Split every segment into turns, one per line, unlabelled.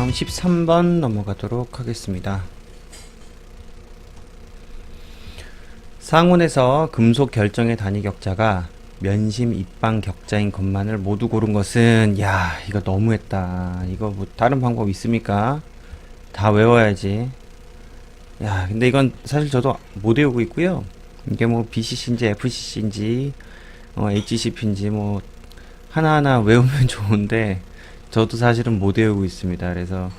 다음 13번 넘어가도록 하겠습니다. 상온에서 금속 결정의 단위 격자가 면심 입방 격자인 것만을 모두 고른 것은, 야, 이거 너무했다. 이거 뭐 다른 방법 있습니까? 다 외워야지. 야, 근데 이건 사실 저도 못 외우고 있고요. 이게 뭐 BCC인지 FCC인지 HCP인지 뭐 하나하나 외우면 좋은데 저도 사실은 못 외우고 있습니다. 그래서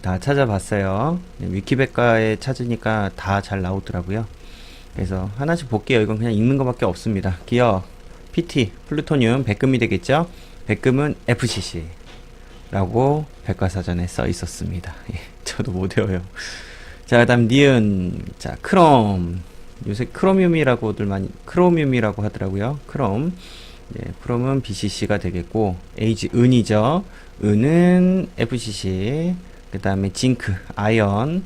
다 찾아봤어요. 위키백과에 찾으니까 다 잘 나오더라고요. 그래서 하나씩 볼게요. 이건 그냥 읽는 것밖에 없습니다. 기억, PT, 플루토늄, 백금이 되겠죠? 백금은 FCC 라고 백과사전에 써 있었습니다. 예, 저도 못 외워요. 자, 그 다음 니은. 자, 크롬. 요새 크로뮴이라고들 많이 크로뮴이라고 하더라고요. 크롬. 예, 크롬은 BCC가 되겠고, H 은이죠. 은은 FCC. 그 다음에 징크, 아연은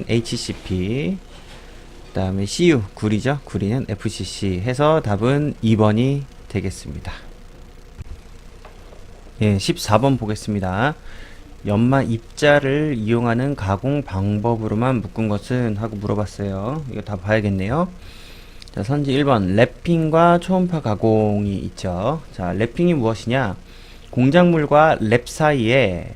HCP. 그 다음에 CU, 구리죠. 구리는 FCC 해서 답은 2번이 되겠습니다. 예, 14번 보겠습니다. 연마 입자를 이용하는 가공 방법으로만 묶은 것은? 하고 물어봤어요. 이거 다 봐야겠네요. 자, 선지 1번 랩핑과 초음파 가공이 있죠. 자, 랩핑이 무엇이냐? 공작물과 랩 사이에,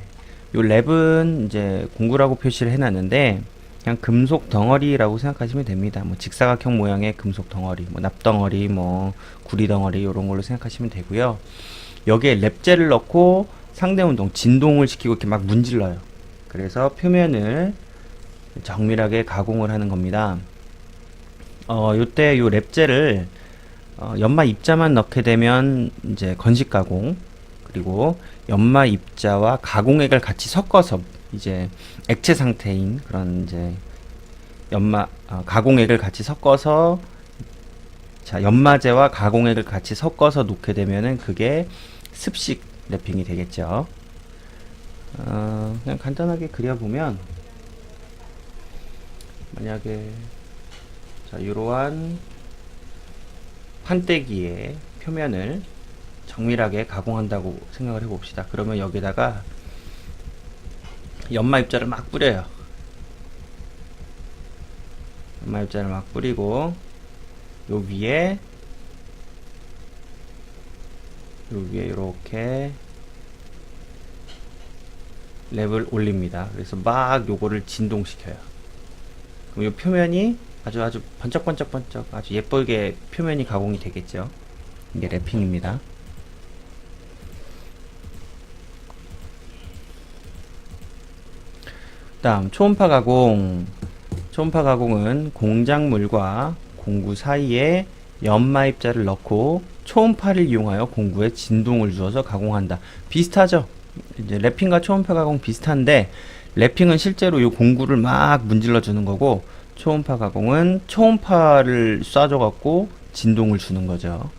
요 랩은 이제 공구라고 표시를 해놨는데 그냥 금속 덩어리라고 생각하시면 됩니다. 뭐 직사각형 모양의 금속 덩어리, 뭐 납덩어리, 뭐 구리 덩어리, 이런 걸로 생각하시면 되고요. 여기에 랩젤을 넣고 상대 운동, 진동을 시키고 이렇게 막 문질러요. 그래서 표면을 정밀하게 가공을 하는 겁니다. 요때 요 랩젤을 연마 입자만 넣게 되면 이제 건식 가공, 그리고 연마 입자와 가공액을 같이 섞어서 이제 액체 상태인 그런 이제 가공액을 같이 섞어서, 자, 연마제와 가공액을 같이 섞어서 놓게 되면은 그게 습식 랩핑이 되겠죠. 그냥 간단하게 그려보면, 만약에 자, 이러한 판때기의 표면을 정밀하게 가공한다고 생각을 해봅시다. 그러면 여기다가 연마 입자를 막 뿌려요. 연마 입자를 막 뿌리고 요 위에 이렇게 랩을 올립니다. 그래서 막 요거를 진동시켜요. 그럼 요 표면이 아주 번쩍번쩍 아주 예쁘게 표면이 가공이 되겠죠. 이게 랩핑입니다. 다음 초음파 가공. 초음파 가공은 공작물과 공구 사이에 연마 입자를 넣고 초음파를 이용하여 공구에 진동을 주어서 가공한다. 비슷하죠? 이제 랩핑과 초음파 가공 비슷한데, 랩핑은 실제로 이 공구를 막 문질러 주는 거고, 초음파 가공은 초음파를 쏴줘 갖고 진동을 주는 거죠.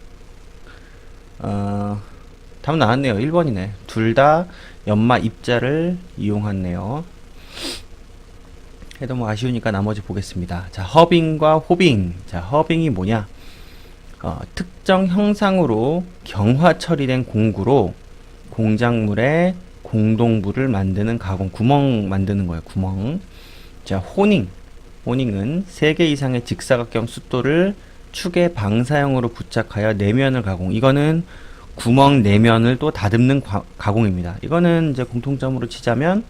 답 나왔네요. 1번이네. 둘 다 연마 입자를 이용했네요. 해도 뭐 아쉬우니까 나머지 보겠습니다. 자, 허빙과 호빙. 자, 허빙이 뭐냐? 특정 형상으로 경화 처리된 공구로 공작물의 공동부를 만드는 가공, 구멍 만드는 거예요. 구멍. 자, 호닝. 호닝은 3개 이상의 직사각형 숫돌을 축의 방사형으로 부착하여 내면을 가공. 이거는 구멍 내면을 또 다듬는 가공입니다. 이거는 이제 공통점으로 치자면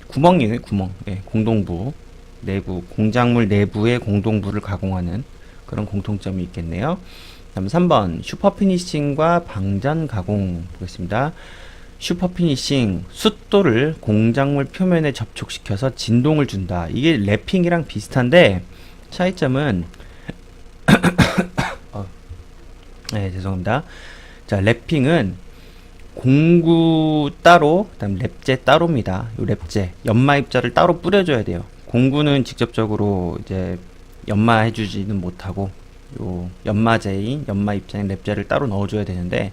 구멍이에요. 구멍. 예, 공동부. 내부, 공작물 내부의 공동부를 가공하는 그런 공통점이 있겠네요. 다음 3번 슈퍼피니싱과 방전 가공 보겠습니다. 슈퍼피니싱, 숫돌을 공작물 표면에 접촉시켜서 진동을 준다. 이게 랩핑이랑 비슷한데 차이점은 네, 죄송합니다. 자, 랩핑은 공구 따로, 그다음 랩제 따로입니다. 요 랩제, 연마 입자를 따로 뿌려줘야 돼요. 공구는 직접적으로 이제 연마해주지는 못하고, 요 연마제인, 연마 입자인 랩제를 따로 넣어줘야 되는데,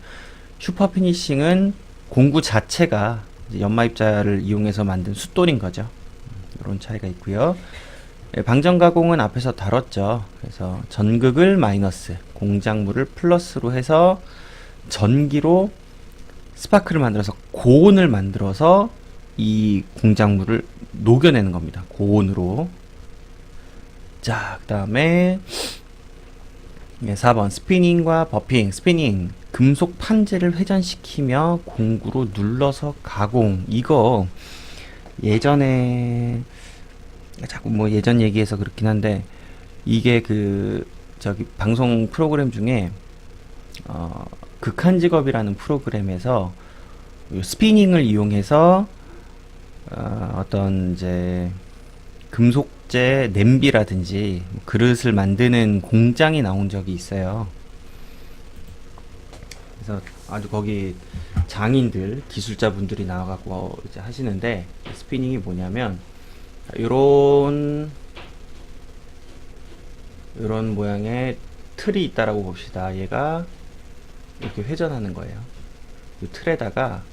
슈퍼피니싱은 공구 자체가 이제 연마 입자를 이용해서 만든 숫돌인 거죠. 이런 차이가 있고요. 방전 가공은 앞에서 다뤘죠. 그래서 전극을 마이너스, 공작물을 플러스로 해서 전기로 스파크를 만들어서 고온을 만들어서 이 공작물을 녹여내는 겁니다. 고온으로. 자, 그 다음에 4번 스피닝과 버핑. 스피닝, 금속 판재를 회전시키며 공구로 눌러서 가공. 이거 예전에 자꾸 뭐 예전 얘기해서 그렇긴 한데, 이게 그 저기 방송 프로그램 중에 극한 직업이라는 프로그램에서 스피닝을 이용해서 어떤 이제 금속재 냄비라든지 그릇을 만드는 공장이 나온 적이 있어요. 그래서 아주 거기 장인들, 기술자분들이 나와갖고 이제 하시는데, 스피닝이 뭐냐면 요런 모양의 틀이 있다라고 봅시다. 얘가 이렇게 회전하는 거예요. 이 틀에다가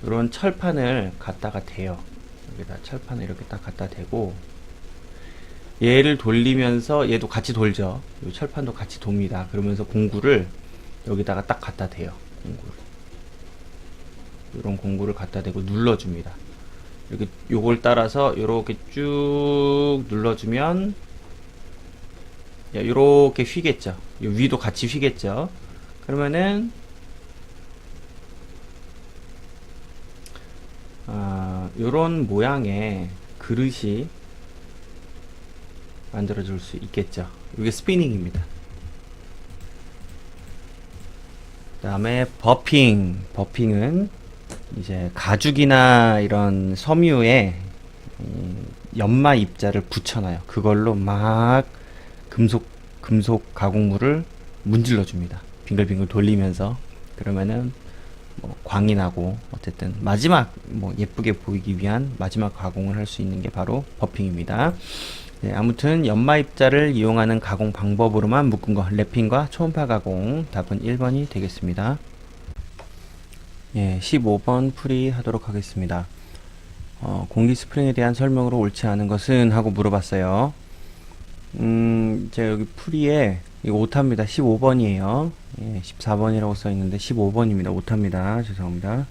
이런 철판을 갖다가 대요. 여기다 철판을 이렇게 딱 갖다 대고, 얘를 돌리면서 얘도 같이 돌죠. 이 철판도 같이 돕니다. 그러면서 공구를 여기다가 딱 갖다 대요. 이런 공구를 갖다 대고 눌러줍니다. 이렇게 요걸 따라서 이렇게 쭉 눌러주면 이렇게 휘겠죠. 요 위도 같이 휘겠죠. 그러면은 요런 모양의 그릇이 만들어줄 수 있겠죠. 이게 스피닝입니다. 그 다음에 버핑. 버핑은 이제 가죽이나 이런 섬유에 연마 입자를 붙여놔요. 그걸로 막 금속 가공물을 문질러 줍니다. 빙글빙글 돌리면서. 그러면은 뭐 광이 나고, 어쨌든 마지막 뭐 예쁘게 보이기 위한 마지막 가공을 할 수 있는 게 바로 버핑입니다. 네, 아무튼 연마 입자를 이용하는 가공 방법으로만 묶은 거, 랩핑과 초음파 가공. 답은 1번이 되겠습니다. 예, 15번 풀이 하도록 하겠습니다. 공기 스프링에 대한 설명으로 옳지 않은 것은? 하고 물어봤어요. 제가 여기 풀이에, 이거 오타입니다. 15번이에요. 예, 14번이라고 써있는데 15번입니다. 오타입니다. 죄송합니다.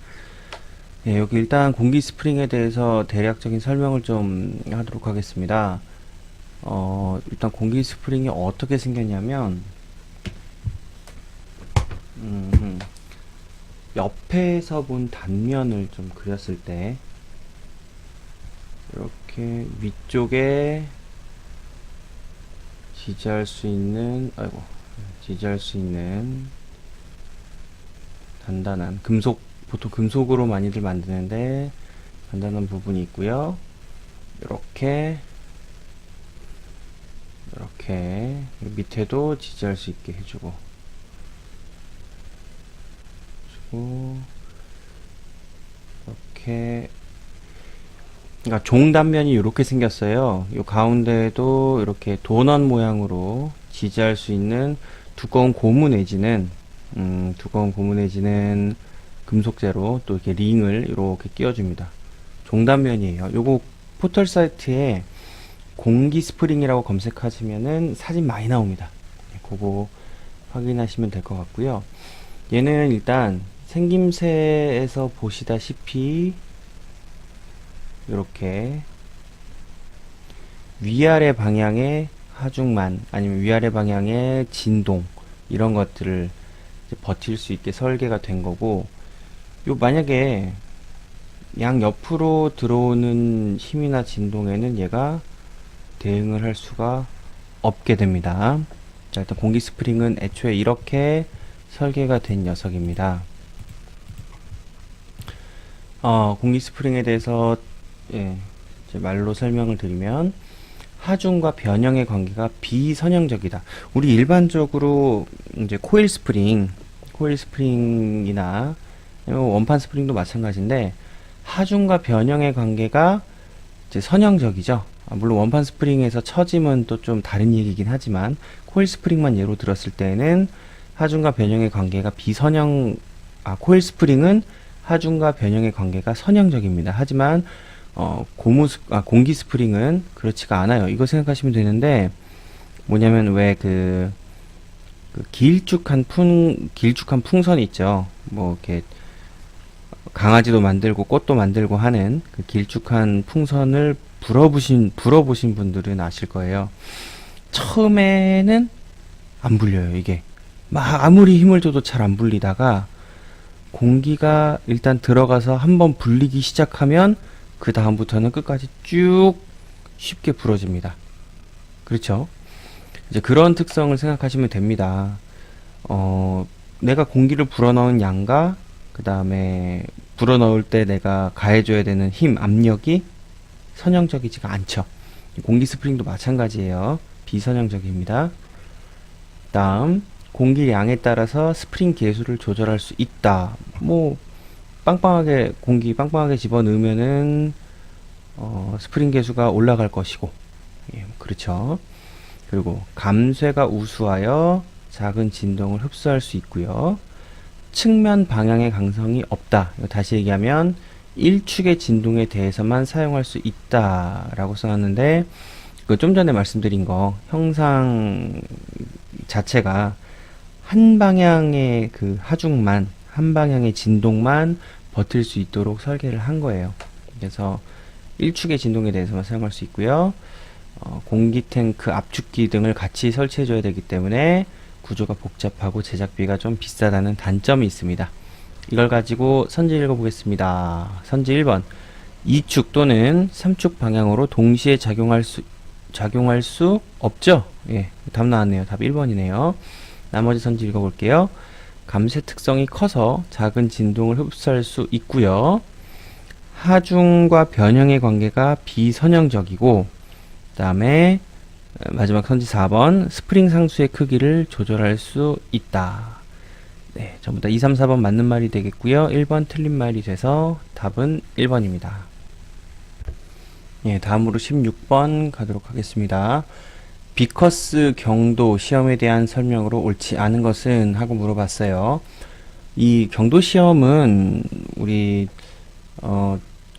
예, 여기 일단 공기 스프링에 대해서 대략적인 설명을 좀 하도록 하겠습니다. 일단 공기 스프링이 어떻게 생겼냐면, 옆에서 본 단면을 좀 그렸을 때, 이렇게 위쪽에 지지할 수 있는 단단한 금속, 보통 금속으로 많이들 만드는데 단단한 부분이 있고요. 이렇게 밑에도 지지할 수 있게 해주고, 이렇게, 그러니까 종단면이 이렇게 생겼어요. 이 가운데에도 이렇게 도넛 모양으로 지지할 수 있는 두꺼운 고무 내지는 금속재로 또 이렇게 링을 이렇게 끼워줍니다. 종단면이에요. 요거 포털 사이트에 공기 스프링이라고 검색하시면은 사진 많이 나옵니다. 그거 확인하시면 될 것 같고요. 얘는 일단 생김새에서 보시다시피 이렇게 위아래 방향의 하중만, 아니면 위아래 방향의 진동, 이런 것들을 이제 버틸 수 있게 설계가 된 거고, 만약에 양 옆으로 들어오는 힘이나 진동에는 얘가 대응을 할 수가 없게 됩니다. 자, 일단 공기 스프링은 애초에 이렇게 설계가 된 녀석입니다. 공기 스프링에 대해서 제 말로 설명을 드리면, 하중과 변형의 관계가 비선형적이다. 우리 일반적으로 이제 코일 스프링이나 원판 스프링도 마찬가지인데, 하중과 변형의 관계가 이제 선형적이죠. 물론 원판 스프링에서 처짐은 또 좀 다른 얘기긴 하지만, 코일 스프링만 예로 들었을 때는 하중과 변형의 관계가 코일 스프링은 하중과 변형의 관계가 선형적입니다. 하지만 공기 스프링은 그렇지가 않아요. 이거 생각하시면 되는데, 뭐냐면 왜 그 길쭉한 풍선 있죠. 뭐 이렇게 강아지도 만들고 꽃도 만들고 하는 그 길쭉한 풍선을 불어보신 분들은 아실 거예요. 처음에는 안 불려요, 이게. 막 아무리 힘을 줘도 잘 안 불리다가 공기가 일단 들어가서 한번 불리기 시작하면 그 다음부터는 끝까지 쭉 쉽게 불어집니다. 그렇죠? 이제 그런 특성을 생각하시면 됩니다. 내가 공기를 불어넣은 양과 그 다음에 불어넣을 때 내가 가해줘야 되는 힘, 압력이 선형적이지가 않죠. 공기 스프링도 마찬가지예요. 비선형적입니다. 다음, 공기 양에 따라서 스프링 계수를 조절할 수 있다. 뭐 공기 빵빵하게 집어넣으면은 스프링 계수가 올라갈 것이고, 예, 그렇죠. 그리고 감쇄가 우수하여 작은 진동을 흡수할 수 있고요. 측면 방향의 강성이 없다. 이거 다시 얘기하면 일축의 진동에 대해서만 사용할 수 있다라고 써놨는데, 그 좀 전에 말씀드린 거 형상 자체가 한 방향의 그 하중만, 한 방향의 진동만 버틸 수 있도록 설계를 한 거예요. 그래서 일축의 진동에 대해서만 사용할 수 있고요. 공기 탱크, 압축기 등을 같이 설치해 줘야 되기 때문에 구조가 복잡하고 제작비가 좀 비싸다는 단점이 있습니다. 이걸 가지고 선지 읽어보겠습니다. 선지 1번. 2축 또는 3축 방향으로 동시에 작용할 수 없죠? 예, 답 나왔네요. 답 1번이네요. 나머지 선지 읽어볼게요. 감쇄 특성이 커서 작은 진동을 흡수할 수 있고요. 하중과 변형의 관계가 비선형적이고, 그 다음에 마지막 선지 4번. 스프링 상수의 크기를 조절할 수 있다. 네, 전부 다 2, 3, 4번 맞는 말이 되겠고요. 1번 틀린 말이 돼서 답은 1번입니다. 예, 다음으로 16번 가도록 하겠습니다. 비커스 경도 시험에 대한 설명으로 옳지 않은 것은? 하고 물어봤어요. 이 경도 시험은 우리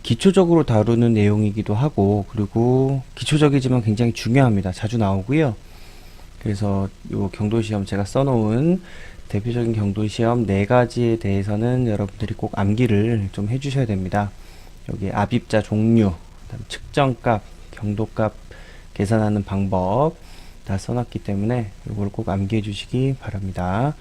기초적으로 다루는 내용이기도 하고, 그리고 기초적이지만 굉장히 중요합니다. 자주 나오고요. 그래서 요 경도 시험 제가 써놓은 대표적인 경도 시험 4가지에 대해서는 여러분들이 꼭 암기를 좀 해주셔야 됩니다. 여기 압입자 종류, 그다음 측정값, 경도값 계산하는 방법 다 써놨기 때문에 이걸 꼭 암기해 주시기 바랍니다.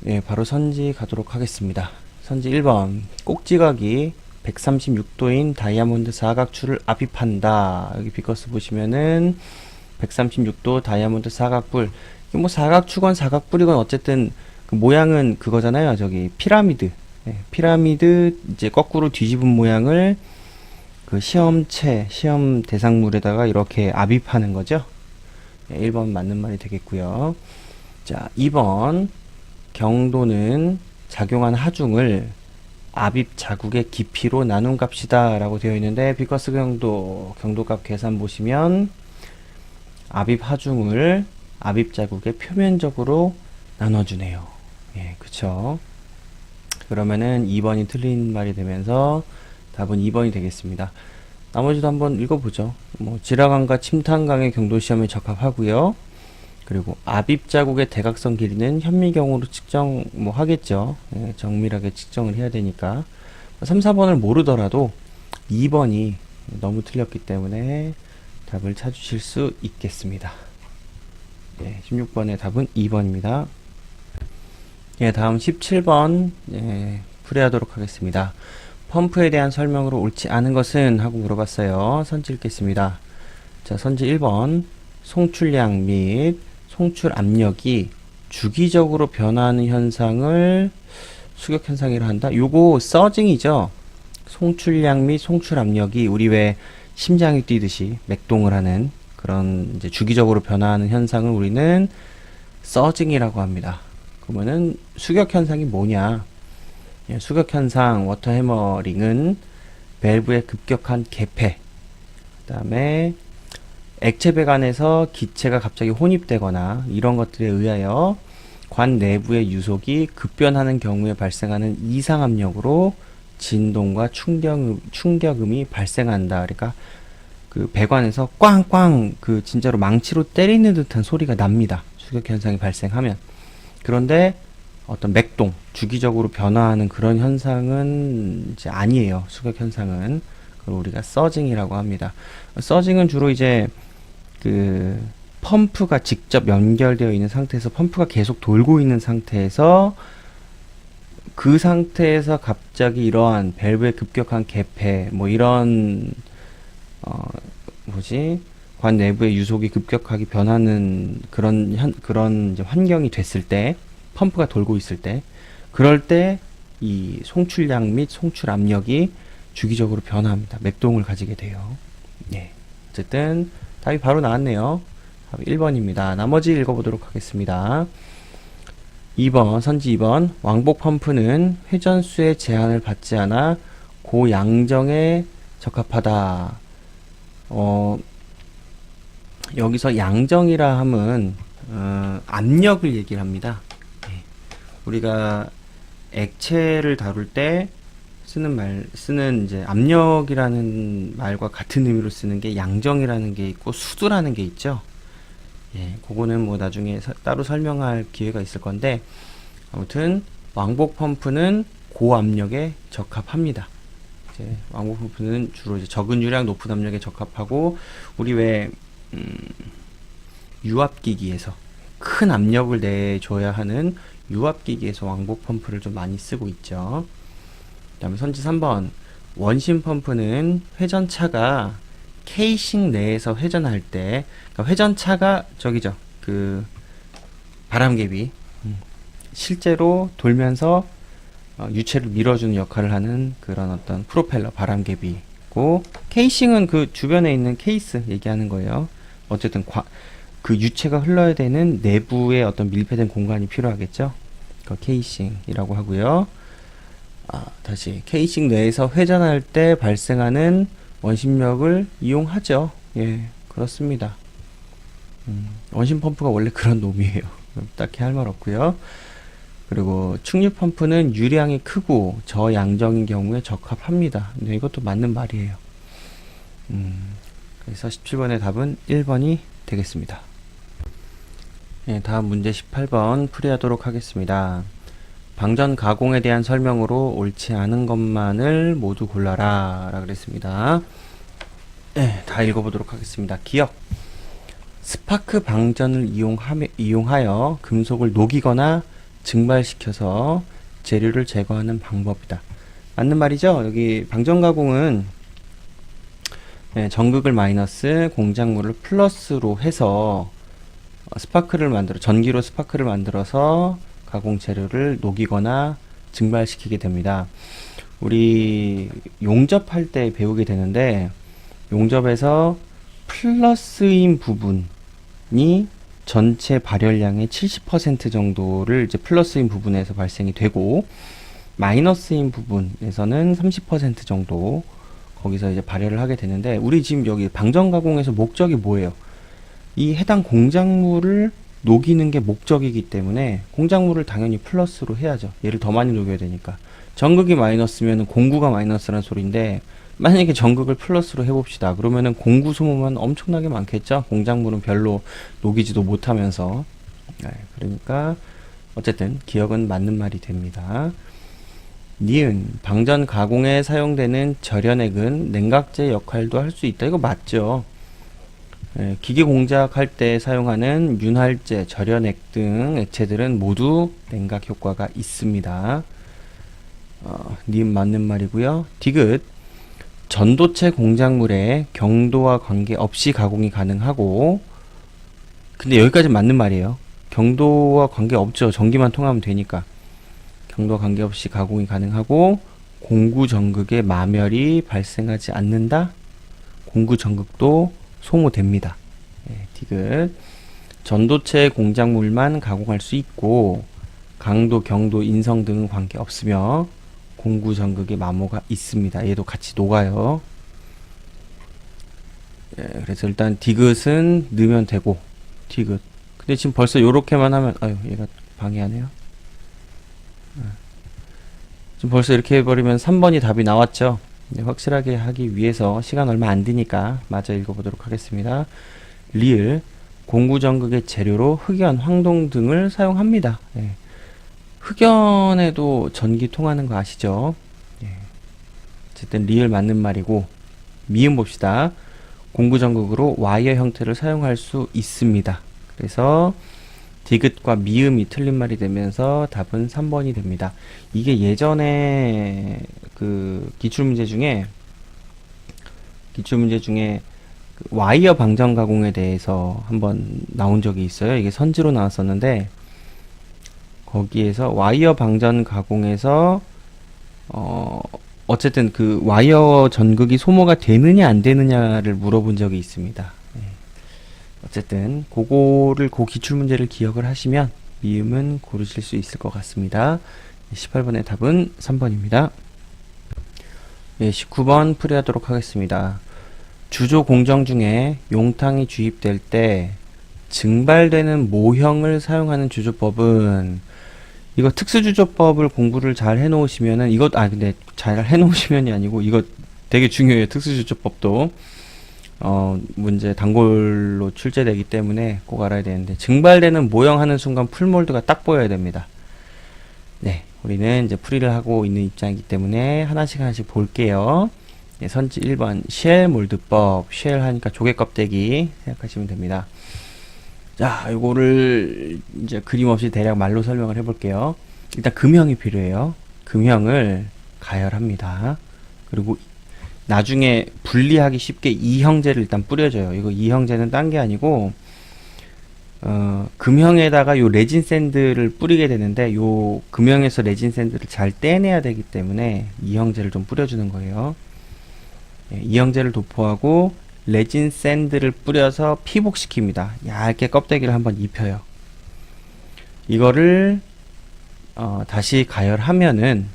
예, 바로 선지 가도록 하겠습니다. 선지 1번. 꼭지각이 136도인 다이아몬드 사각줄을 압입한다. 여기 비커스 보시면은 136도 다이아몬드 사각뿔. 뭐 사각추건 사각뿔이건 어쨌든 그 모양은 그거잖아요. 저기 피라미드. 예, 피라미드 이제 거꾸로 뒤집은 모양을 그 시험 대상물에다가 이렇게 압입하는 거죠. 예, 1번 맞는 말이 되겠고요. 자, 2번. 경도는 작용한 하중을 압입 자국의 깊이로 나눈 값이다 라고 되어 있는데, 비커스 경도값 계산 보시면 압입 하중을 압입 자국의 표면적으로 나눠주네요. 예, 그쵸. 그러면은 2번이 틀린 말이 되면서 답은 2번이 되겠습니다. 나머지도 한번 읽어보죠. 뭐 지라강과 침탄강의 경도 시험에 적합하고요. 그리고 압입 자국의 대각선 길이는 현미경으로 측정 하겠죠. 예, 정밀하게 측정을 해야 되니까 3, 4번을 모르더라도 2번이 너무 틀렸기 때문에 답을 찾으실 수 있겠습니다. 예, 16번의 답은 2번입니다. 예, 다음 17번 풀이하도록 하겠습니다. 펌프에 대한 설명으로 옳지 않은 것은? 하고 물어봤어요. 선지 읽겠습니다. 자, 선지 1번. 송출량 및 송출 압력이 주기적으로 변화하는 현상을 수격 현상이라 한다. 요거 서징이죠. 송출량 및 송출 압력이 우리 왜 심장이 뛰듯이 맥동을 하는 그런 이제 주기적으로 변화하는 현상을 우리는 서징이라고 합니다. 그러면은 수격 현상이 뭐냐? 예, 수격 현상 워터 해머링은 밸브의 급격한 개폐, 그다음에 액체 배관에서 기체가 갑자기 혼입되거나 이런 것들에 의하여 관 내부의 유속이 급변하는 경우에 발생하는 이상 압력으로 진동과 충격음이 발생한다. 그러니까 그 배관에서 꽝꽝 그 진짜로 망치로 때리는 듯한 소리가 납니다. 수격 현상이 발생하면. 그런데 어떤 맥동, 주기적으로 변화하는 그런 현상은 이제 아니에요. 수격 현상은. 그걸 우리가 서징이라고 합니다. 서징은 주로 이제 그 펌프가 직접 연결되어 있는 상태에서 펌프가 계속 돌고 있는 상태에서 그 상태에서 갑자기 이러한 밸브의 급격한 개폐, 뭐 이런 어 뭐지? 관 내부의 유속이 급격하게 변하는 그런 이제 환경이 됐을 때, 펌프가 돌고 있을 때, 그럴 때 이 송출량 및 송출 압력이 주기적으로 변화합니다. 맥동을 가지게 돼요. 예. 어쨌든 답이 바로 나왔네요. 답이 1번입니다. 나머지 읽어보도록 하겠습니다. 2번, 선지 2번. 왕복 펌프는 회전수의 제한을 받지 않아 고양정에 적합하다. 여기서 양정이라 함은 압력을 얘기를 합니다. 예. 우리가 액체를 다룰 때 쓰는 이제 압력이라는 말과 같은 의미로 쓰는 게 양정이라는 게 있고 수두라는 게 있죠. 예, 그거는 뭐 나중에 따로 설명할 기회가 있을 건데, 아무튼 왕복 펌프는 고압력에 적합합니다. 이제 왕복 펌프는 주로 이제 적은 유량 높은 압력에 적합하고, 우리 왜 유압기기에서 큰 압력을 내줘야 하는 유압기기에서 왕복 펌프를 좀 많이 쓰고 있죠. 그 다음에 선지 3번. 원심 펌프는 회전차가 케이싱 내에서 회전할 때, 그러니까 회전차가 저기죠, 그 바람개비, 실제로 돌면서 유체를 밀어주는 역할을 하는 그런 어떤 프로펠러 바람개비고, 케이싱은 그 주변에 있는 케이스 얘기하는 거예요. 어쨌든 그 유체가 흘러야 되는 내부의 어떤 밀폐된 공간이 필요하겠죠. 그 케이싱이라고 하고요. 다시 케이싱 내에서 회전할 때 발생하는 원심력을 이용하죠. 예, 그렇습니다. 원심 펌프가 원래 그런 놈이에요. 딱히 할 말 없고요. 그리고 충류 펌프는 유량이 크고 저양정인 경우에 적합합니다. 네, 이것도 맞는 말이에요. 그래서 17번의 답은 1번이 되겠습니다. 네, 다음 문제 18번 풀이하도록 하겠습니다. 방전 가공에 대한 설명으로 옳지 않은 것만을 모두 골라라 라 그랬습니다. 네, 다 읽어보도록 하겠습니다. 기억. 스파크 방전을 이용하여 금속을 녹이거나 증발시켜서 재료를 제거하는 방법이다. 맞는 말이죠? 여기 방전 가공은 전극을 마이너스, 공작물을 플러스로 해서 전기로 스파크를 만들어서 가공 재료를 녹이거나 증발시키게 됩니다. 우리 용접할 때 배우게 되는데, 용접에서 플러스인 부분이 전체 발열량의 70% 정도를 이제 플러스인 부분에서 발생이 되고, 마이너스인 부분에서는 30% 정도 거기서 이제 발열을 하게 되는데, 우리 지금 여기 방전 가공에서 목적이 뭐예요? 이 해당 공작물을 녹이는 게 목적이기 때문에 공작물을 당연히 플러스로 해야죠. 얘를 더 많이 녹여야 되니까. 전극이 마이너스면 공구가 마이너스라는 소리인데, 만약에 전극을 플러스로 해봅시다. 그러면은 공구 소모만 엄청나게 많겠죠. 공작물은 별로 녹이지도 못하면서. 네, 그러니까 어쨌든 기억은 맞는 말이 됩니다. 니은 방전 가공에 사용되는 절연액은 냉각제 역할도 할 수 있다. 이거 맞죠? 예, 기계 공작할 때 사용하는 윤활제, 절연액 등 액체들은 모두 냉각 효과가 있습니다. 니은 맞는 말이고요. 디귿 전도체 공작물의 경도와 관계없이 가공이 가능하고, 근데 여기까지 맞는 말이에요. 경도와 관계없죠. 전기만 통하면 되니까. 경도와 관계없이 가공이 가능하고, 공구 전극의 마멸이 발생하지 않는다. 공구 전극도 소모됩니다. 네, 디귿 전도체 공작물만 가공할 수 있고, 강도, 경도, 인성 등은 관계없으며 공구 전극의 마모가 있습니다. 얘도 같이 녹아요. 예, 그래서 일단 디귿은 넣으면 되고, 디귿. 근데 지금 벌써 요렇게만 하면, 아유, 얘가 방해하네요. 지금 벌써 이렇게 해버리면 3번이 답이 나왔죠. 네, 확실하게 하기 위해서 시간 얼마 안 드니까 마저 읽어보도록 하겠습니다. 리을 공구 전극의 재료로 흑연, 황동 등을 사용합니다. 네. 흑연에도 전기 통하는 거 아시죠? 예. 어쨌든 리을 맞는 말이고, 미음 봅시다. 공구전극으로 와이어 형태를 사용할 수 있습니다. 그래서 디귿과 미음이 틀린 말이 되면서 답은 3번이 됩니다. 이게 예전에 그 기출문제 중에 그 와이어 방전 가공에 대해서 한번 나온 적이 있어요. 이게 선지로 나왔었는데 거기에서 와이어 방전 가공에서 어쨌든 그 와이어 전극이 소모가 되느냐 안 되느냐를 물어본 적이 있습니다. 예. 어쨌든 그거를 그 기출문제를 기억을 하시면 미음은 고르실 수 있을 것 같습니다. 18번의 답은 3번입니다. 예, 19번 풀이하도록 하겠습니다. 주조 공정 중에 용탕이 주입될 때 증발되는 모형을 사용하는 주조법은, 이거 특수주조법을 공부를 잘 해놓으시면은, 근데 잘 해놓으시면이 아니고, 이거 되게 중요해요. 특수주조법도. 문제 단골로 출제되기 때문에 꼭 알아야 되는데, 증발되는 모형 하는 순간 풀몰드가 딱 보여야 됩니다. 네. 우리는 이제 풀이를 하고 있는 입장이기 때문에 하나씩 볼게요. 네, 선지 1번, 쉘 몰드법. 쉘 하니까 조개 껍데기 생각하시면 됩니다. 자, 이거를 이제 그림 없이 대략 말로 설명을 해볼게요. 일단 금형이 필요해요. 금형을 가열합니다. 그리고 나중에 분리하기 쉽게 이형제를 일단 뿌려줘요. 이거 이형제는 딴 게 아니고, 금형에다가 요 레진 샌드를 뿌리게 되는데, 요 금형에서 레진 샌드를 잘 떼내야 되기 때문에 이형제를 좀 뿌려주는 거예요. 예, 이형제를 도포하고 레진 샌드를 뿌려서 피복시킵니다. 얇게 껍데기를 한번 입혀요. 이거를 다시 가열하면은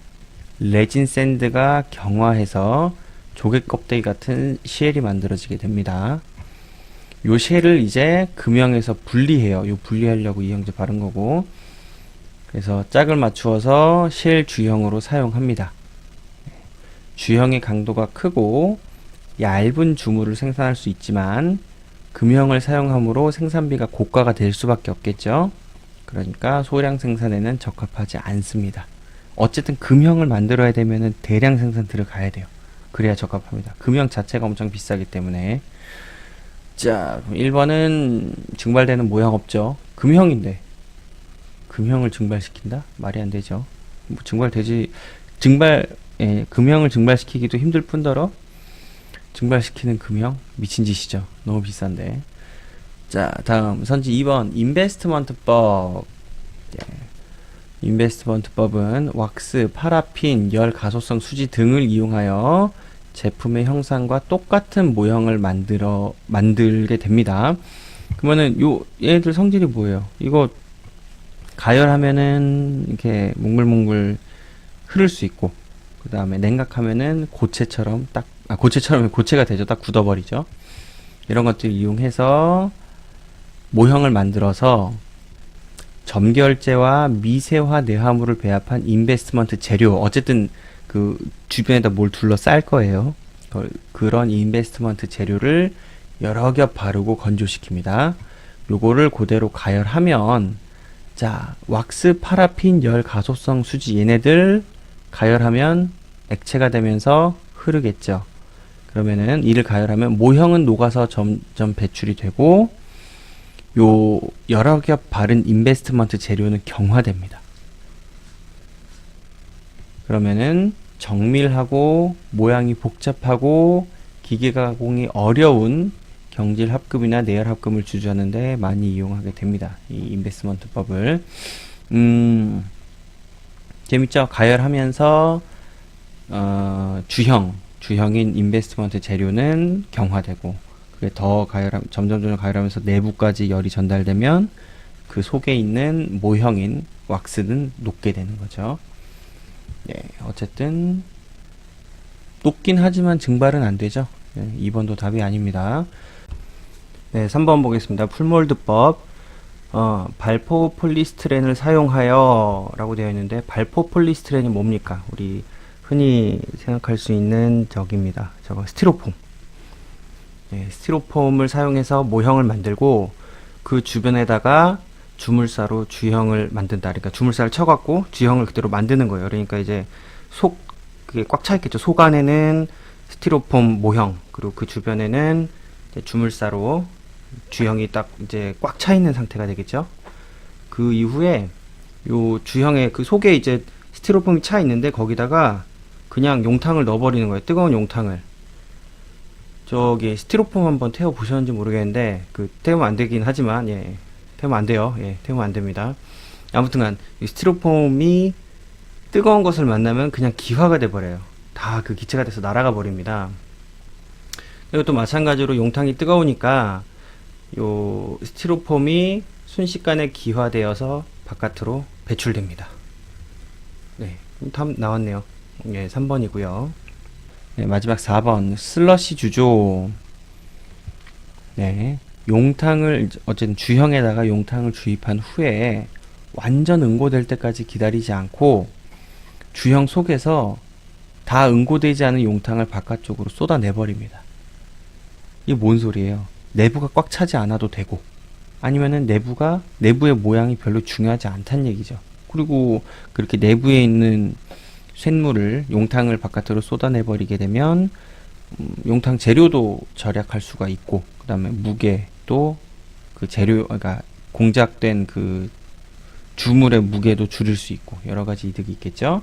레진 샌드가 경화해서 조개 껍데기 같은 쉘이 만들어지게 됩니다. 요 쉘을 이제 금형에서 분리해요. 요 분리하려고 이형제 바른 거고, 그래서 짝을 맞추어서 쉘 주형으로 사용합니다. 주형의 강도가 크고 얇은 주물을 생산할 수 있지만 금형을 사용함으로 생산비가 고가가 될 수밖에 없겠죠. 그러니까 소량 생산에는 적합하지 않습니다. 어쨌든 금형을 만들어야 되면은 대량 생산 들어가야 돼요. 그래야 적합합니다. 금형 자체가 엄청 비싸기 때문에. 자, 1번은 증발되는 모형 없죠. 금형인데 금형을 증발시킨다? 말이 안 되죠. 뭐 금형을 증발시키기도 힘들 뿐더러 증발시키는 금형? 미친 짓이죠. 너무 비싼데. 자, 다음 선지 2번 인베스트먼트법. 인베스트먼트법은 왁스, 파라핀, 열 가소성 수지 등을 이용하여 제품의 형상과 똑같은 모형을 만들게 됩니다. 그러면은 얘들 성질이 뭐예요? 이거 가열하면은 이렇게 몽글몽글 흐를 수 있고, 그 다음에 냉각하면은 고체가 되죠. 딱 굳어버리죠. 이런 것들을 이용해서 모형을 만들어서 점결제와 미세화 내화물을 배합한 인베스트먼트 재료, 어쨌든 그 주변에다 뭘 둘러쌀 거예요. 그런 인베스트먼트 재료를 여러 겹 바르고 건조시킵니다. 요거를 그대로 가열하면, 자, 왁스, 파라핀, 열 가소성 수지, 얘네들 가열하면 액체가 되면서 흐르겠죠. 그러면은 이를 가열하면 모형은 녹아서 점점 배출이 되고, 요 여러 겹 바른 인베스트먼트 재료는 경화됩니다. 그러면은 정밀하고 모양이 복잡하고 기계 가공이 어려운 경질 합금이나 내열 합금을 주저하는데 많이 이용하게 됩니다. 이 인베스트먼트법을. 재밌죠? 가열하면서 주형인 인베스트먼트 재료는 경화되고, 그게 점점 가열하면서 내부까지 열이 전달되면 그 속에 있는 모형인 왁스는 녹게 되는 거죠. 예, 어쨌든 녹긴 하지만 증발은 안 되죠. 예, 2번도 답이 아닙니다. 네, 3번 보겠습니다. 풀몰드법. 발포 폴리스티렌을 사용하여 라고 되어 있는데, 발포 폴리스티렌이 뭡니까? 우리 흔히 생각할 수 있는 적입니다. 저거 스티로폼. 네, 스티로폼을 사용해서 모형을 만들고 그 주변에다가 주물사로 주형을 만든다. 그러니까 주물사를 쳐갖고 주형을 그대로 만드는 거예요. 그러니까 이제 그게 꽉 차 있겠죠. 속 안에는 스티로폼 모형, 그리고 그 주변에는 이제 주물사로 주형이 딱 이제 꽉 차 있는 상태가 되겠죠. 그 이후에 요 주형의 그 속에 이제 스티로폼이 차 있는데 거기다가 그냥 용탕을 넣어버리는 거예요. 뜨거운 용탕을. 저기 스티로폼 한번 태워 보셨는지 모르겠는데 태우면 안 되긴 하지만 예, 태우면 안 돼요. 예, 태우면 안 됩니다. 아무튼간 이 스티로폼이 뜨거운 것을 만나면 그냥 기화가 돼 버려요. 다 그 기체가 돼서 날아가 버립니다. 그리고 또 마찬가지로 용탕이 뜨거우니까 요 스티로폼이 순식간에 기화되어서 바깥으로 배출됩니다. 네, 답 나왔네요. 예, 3번이고요. 네, 마지막 4번 슬러시 주조. 네, 용탕을 어쨌든 주형에다가 용탕을 주입한 후에 완전 응고될 때까지 기다리지 않고 주형 속에서 다 응고되지 않은 용탕을 바깥쪽으로 쏟아내버립니다. 이게 뭔 소리예요? 내부가 꽉 차지 않아도 되고 아니면은 내부의 모양이 별로 중요하지 않다는 얘기죠. 그리고 그렇게 내부에 있는 쇳물을 용탕을 바깥으로 쏟아내버리게 되면 용탕 재료도 절약할 수가 있고 그 다음에 무게도 그 재료 그러니까 공작된 그 주물의 무게도 줄일 수 있고 여러 가지 이득이 있겠죠.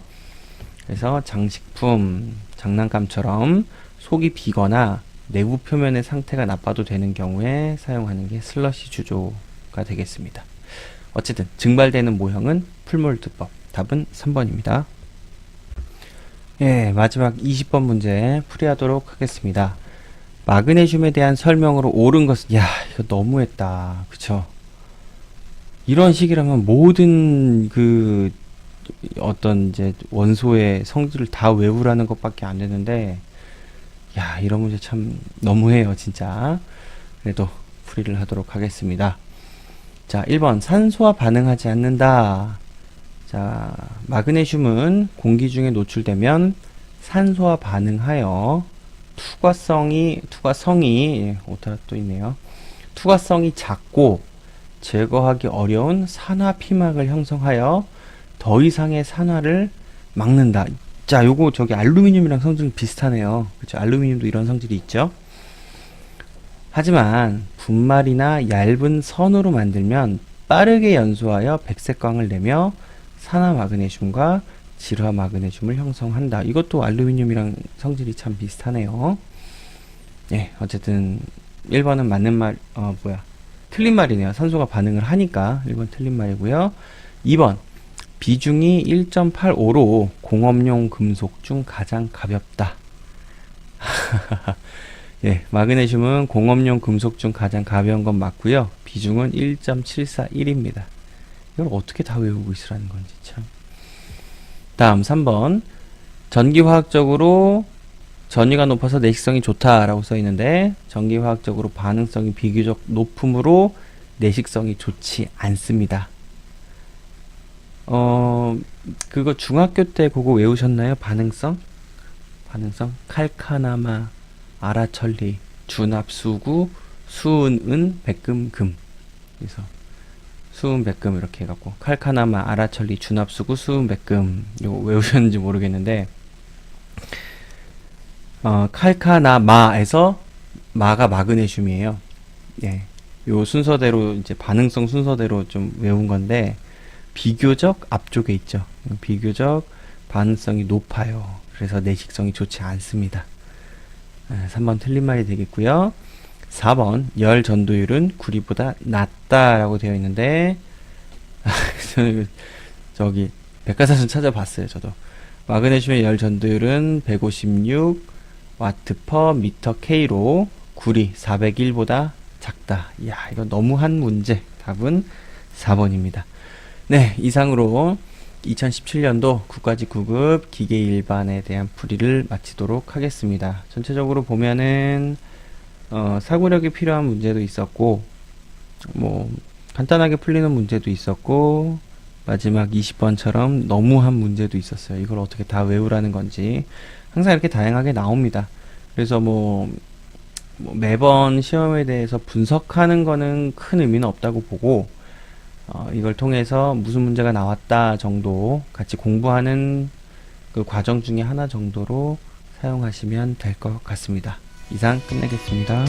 그래서 장식품, 장난감처럼 속이 비거나 내부 표면의 상태가 나빠도 되는 경우에 사용하는 게 슬러시 주조가 되겠습니다. 어쨌든 증발되는 모형은 풀몰드법. 답은 3번입니다. 예, 마지막 20번 문제 풀이하도록 하겠습니다. 마그네슘에 대한 설명으로 옳은 것은 이거 너무했다. 그쵸? 이런 식이라면 모든 어떤 이제 원소의 성질을 다 외우라는 것밖에 안 되는데 이런 문제 참 너무해요, 진짜. 그래도 풀이를 하도록 하겠습니다. 자, 1번 산소와 반응하지 않는다. 자, 마그네슘은 공기 중에 노출되면 산소와 반응하여 투과성이 오타가 또 있네요. 투과성이 작고 제거하기 어려운 산화 피막을 형성하여 더 이상의 산화를 막는다. 자, 요거 저기 알루미늄이랑 성질이 비슷하네요. 그렇죠? 알루미늄도 이런 성질이 있죠. 하지만 분말이나 얇은 선으로 만들면 빠르게 연소하여 백색광을 내며 산화 마그네슘과 질화 마그네슘을 형성한다. 이것도 알루미늄이랑 성질이 참 비슷하네요. 예, 어쨌든 1번은 틀린 말이네요. 산소가 반응을 하니까 1번 틀린 말이고요. 2번 비중이 1.85로 공업용 금속 중 가장 가볍다. 예, 마그네슘은 공업용 금속 중 가장 가벼운 건 맞고요. 비중은 1.741입니다. 이걸 어떻게 다 외우고 있으라는 건지 참. 다음 3번 전기화학적으로 전위가 높아서 내식성이 좋다라고 써 있는데 전기화학적으로 반응성이 비교적 높으므로 내식성이 좋지 않습니다. 그거 중학교 때 그거 외우셨나요? 반응성? 칼카나마, 아라천리, 준합수구, 수은은, 백금금. 그래서 수은, 백금 이렇게 해갖고 칼카나마, 아라천리, 준합수구, 수은, 백금. 이거 외우셨는지 모르겠는데 칼카나마에서 마가 마그네슘이에요. 예. 요 순서대로 이제 반응성 순서대로 좀 외운 건데 비교적 앞쪽에 있죠. 비교적 반응성이 높아요. 그래서 내식성이 좋지 않습니다. 3번 틀린 말이 되겠고요. 4번 열 전도율은 구리보다 낮다라고 되어 있는데 저기 백과사전 찾아봤어요. 저도 마그네슘의 열 전도율은 156 와트 퍼 미터 K로 구리 401보다 작다. 이야, 이거 너무한 문제. 답은 4번입니다. 네, 이상으로 2017년도 국가직 9급 기계 일반에 대한 풀이를 마치도록 하겠습니다. 전체적으로 보면은 사고력이 필요한 문제도 있었고 뭐 간단하게 풀리는 문제도 있었고 마지막 20번처럼 너무한 문제도 있었어요. 이걸 어떻게 다 외우라는 건지 항상 이렇게 다양하게 나옵니다. 그래서 뭐 매번 시험에 대해서 분석하는 거는 큰 의미는 없다고 보고 이걸 통해서 무슨 문제가 나왔다 정도 같이 공부하는 그 과정 중에 하나 정도로 사용하시면 될 것 같습니다. 이상 끝내겠습니다.